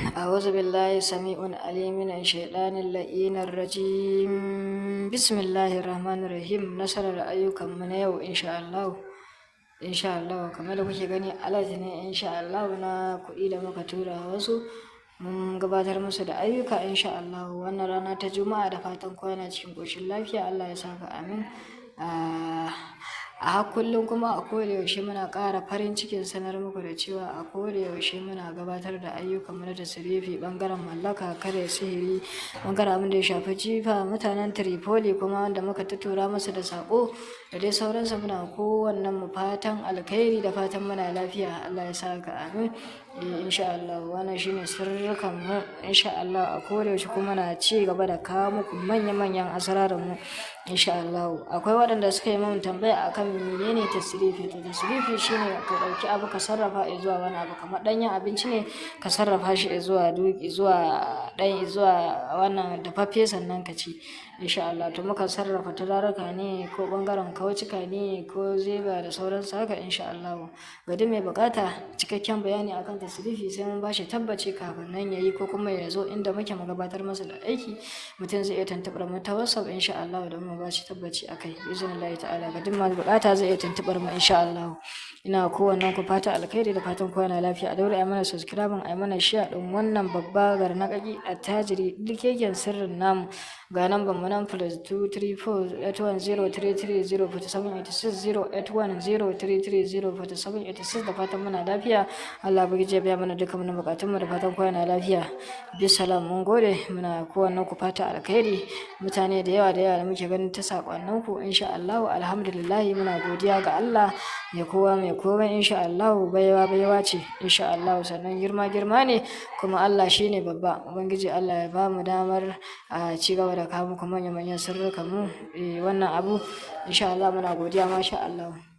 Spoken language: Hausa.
أعوذ بالله السميع العليم من الشيطان اللعين الرجيم بسم الله الرحمن الرحيم nasarar ayyukanmu na yau insha Allah kamar da kuke gani alert ne insha Allah na kuɗi da muka tura wasu mun gabatar musu da ayyuka insha Allah wannan rana ta juma'a da fatan kwana cikin ƙoshin lafiya Allah ya saka amin a kullum kuma a koda yaushe muna ƙara farin cikin sanar muku da cewa a koda yaushe muna gabatar da ayyukan mu na tasrifi bangaren mallaka kare sihiri bangaren abin da ya shafi jifa mutanen Tripoli kuma wanda muka tura masa da sako da dai sauransu muna kowannen mu fatan alkhairi da fatan muna lafiya Allah ya saka amin insha Allah wannan shine sirrukan mu insha Allah a koda yaushe kuma na ci gaba da kawo muku manyan asararin mu insha Allah akwai waɗanda suka yi mun tambaya akan menene tasrifi to tasrifi shine ka ɗauki abu ka sarrafa zuwa wani abu kamar ɗanyen abinci ne ka sarrafa shi zuwa wannan dafaffe sannan ka ci insha Allah to muka sarrafa turaruka ne ko bangaren kaucika ne ko zeba da sauransu haka insha Allah ga duk mai bukata cikakken bayani akan tasrifi sai mun bashi tabbaci kafin nan yayi ko kuma ya zo inda muke mu gabatar masa da aiki mutum zai iya tantabar mu ta WhatsApp insha Allah don mu bashi tabbaci akai biznillahi ta'ala ga duk mai bukata zai iya tantabar mu insha Allah ina kowannen ku fata alkhairi da fatan kowa na lafiya a daure ai mana subscribe ai mana share din wannan babba garnakaki attajiri dukeken sirrin namu ga namban mu nan +2348103304786 da fatan muna lafiya Allah bugije ya biya mana dukkan mun bukatun mu da fatan kowa na lafiya bisalam mun gode muna kowannen ku fata alkhairi mutane da yawa da muke ganin ta sakonnin ku insha Allah alhamdulillah muna godiya ga Allah ya kowa mai komai insha Allah baiwa ce insha Allah sannan girma ne kuma Allah shine babba ubangiji Allah ya ba mu damar a ci gaba da kawo muku manyan sirrukan mu wannan abu insha Allah muna godiya masha Allah